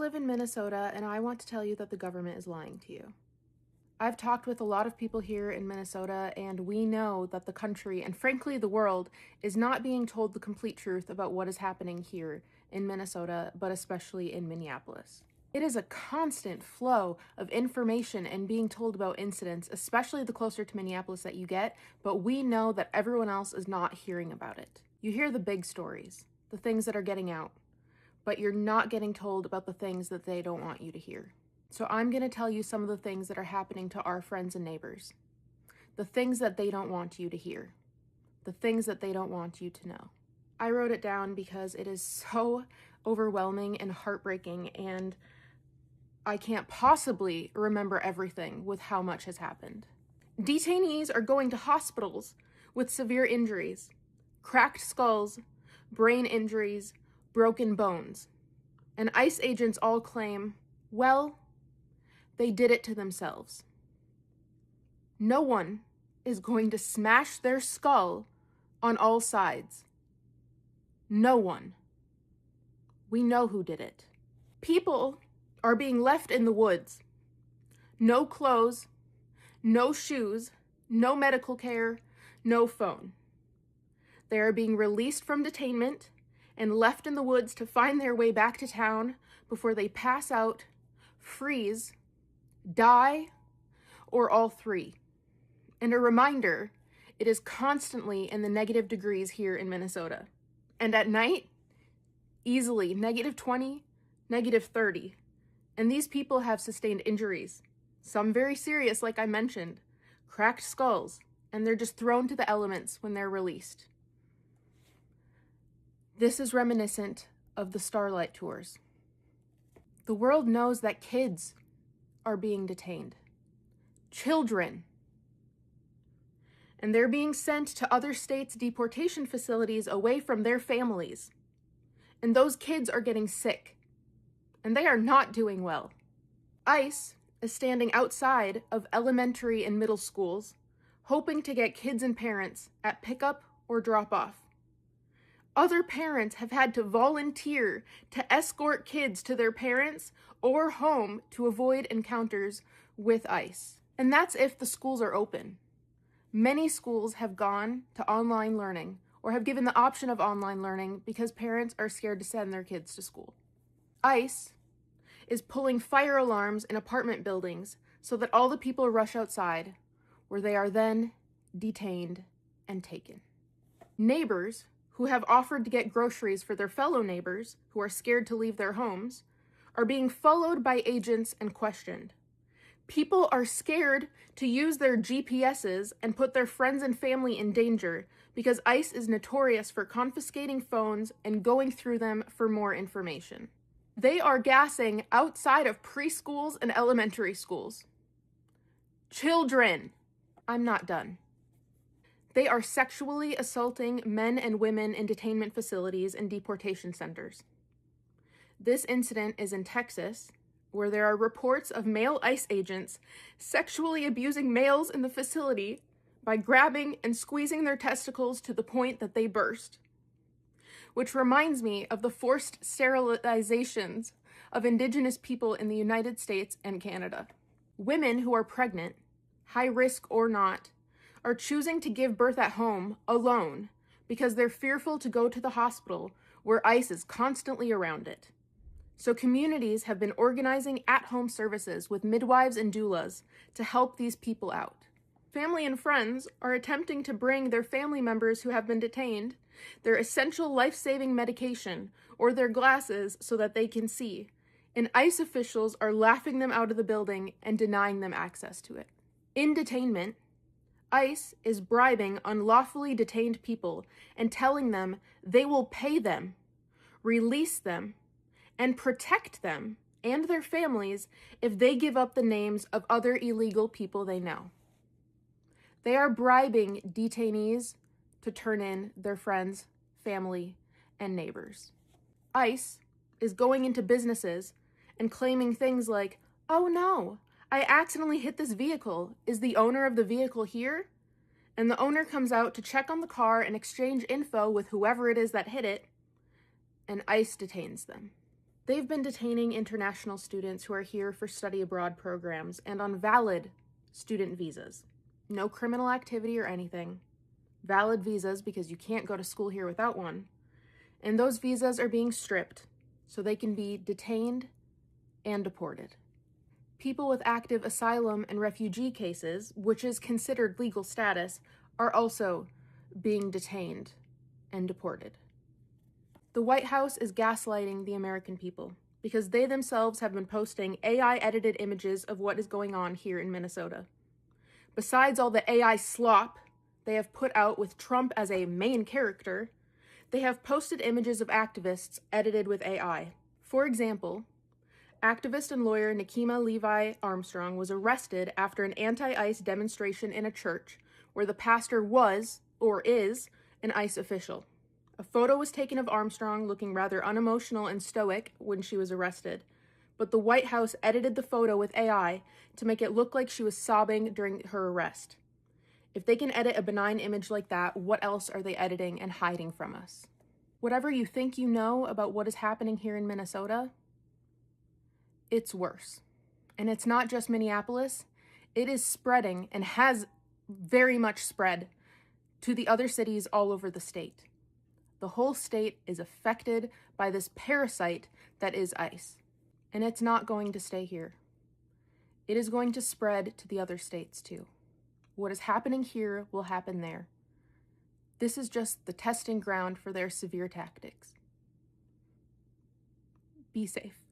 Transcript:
live in Minnesota, and I want to tell you that the government is lying to you. I've talked with a lot of people here in Minnesota, and we know that the country, and frankly the world, is not being told the complete truth about what is happening here in Minnesota, but especially in Minneapolis. It is a constant flow of information and being told about incidents, especially the closer to Minneapolis that you get, but we know that everyone else is not hearing about it. You hear the big stories, the things that are getting out, but you're not getting told about the things that they don't want you to hear. So I'm going to tell you some of the things that are happening to our friends and neighbors. The things that they don't want you to hear. The things that they don't want you to know. I wrote it down because it is so overwhelming and heartbreaking, and I can't possibly remember everything with how much has happened. Detainees are going to hospitals with severe injuries, cracked skulls, brain injuries, broken bones. And ICE agents all claim, well, they did it to themselves. No one is going to smash their skull on all sides. No one. We know who did it. People are being left in the woods. No clothes, no shoes, no medical care, no phone. They are being released from detainment and left in the woods to find their way back to town before they pass out, freeze, die, or all three. And a reminder, it is constantly in the negative degrees here in Minnesota. And at night, easily -20, -30. And these people have sustained injuries, some very serious, like I mentioned, cracked skulls, and they're just thrown to the elements when they're released. This is reminiscent of the Starlight Tours. The world knows that kids are being detained. Children. And they're being sent to other states' deportation facilities away from their families. And those kids are getting sick. And they are not doing well. ICE is standing outside of elementary and middle schools, hoping to get kids and parents at pickup or drop off. Other parents have had to volunteer to escort kids to their parents or home to avoid encounters with ICE. And that's if the schools are open. Many schools have gone to online learning or have given the option of online learning because parents are scared to send their kids to school. ICE is pulling fire alarms in apartment buildings so that all the people rush outside, where they are then detained and taken. Neighbors who have offered to get groceries for their fellow neighbors who are scared to leave their homes are being followed by agents and questioned. People are scared to use their GPSs and put their friends and family in danger because ICE is notorious for confiscating phones and going through them for more information. They are gassing outside of preschools and elementary schools. Children. I'm not done. They are sexually assaulting men and women in detainment facilities and deportation centers. This incident is in Texas, where there are reports of male ICE agents sexually abusing males in the facility by grabbing and squeezing their testicles to the point that they burst. Which reminds me of the forced sterilizations of Indigenous people in the United States and Canada. Women who are pregnant, high risk or not, are choosing to give birth at home alone because they're fearful to go to the hospital where ICE is constantly around it. So communities have been organizing at-home services with midwives and doulas to help these people out. Family and friends are attempting to bring their family members who have been detained their essential life-saving medication or their glasses so that they can see, and ICE officials are laughing them out of the building and denying them access to it. In detainment, ICE is bribing unlawfully detained people and telling them they will pay them, release them, and protect them and their families if they give up the names of other illegal people they know. They are bribing detainees to turn in their friends, family, and neighbors. ICE is going into businesses and claiming things like, oh no, I accidentally hit this vehicle. Is the owner of the vehicle here? And the owner comes out to check on the car and exchange info with whoever it is that hit it, and ICE detains them. They've been detaining international students who are here for study abroad programs and on valid student visas. No criminal activity or anything. Valid visas because you can't go to school here without one. And those visas are being stripped so they can be detained and deported. People with active asylum and refugee cases, which is considered legal status, are also being detained and deported. The White House is gaslighting the American people because they themselves have been posting AI-edited images of what is going on here in Minnesota. Besides all the AI slop they have put out with Trump as a main character, they have posted images of activists edited with AI. For example, activist and lawyer Nikema Levi Armstrong was arrested after an anti-ICE demonstration in a church where the pastor was, or is, an ICE official. A photo was taken of Armstrong looking rather unemotional and stoic when she was arrested, but the White House edited the photo with AI to make it look like she was sobbing during her arrest. If they can edit a benign image like that, what else are they editing and hiding from us? Whatever you think you know about what is happening here in Minnesota, it's worse. And it's not just Minneapolis. It is spreading and has very much spread to the other cities all over the state. The whole state is affected by this parasite that is ICE. And it's not going to stay here. It is going to spread to the other states too. What is happening here will happen there. This is just the testing ground for their severe tactics. Be safe.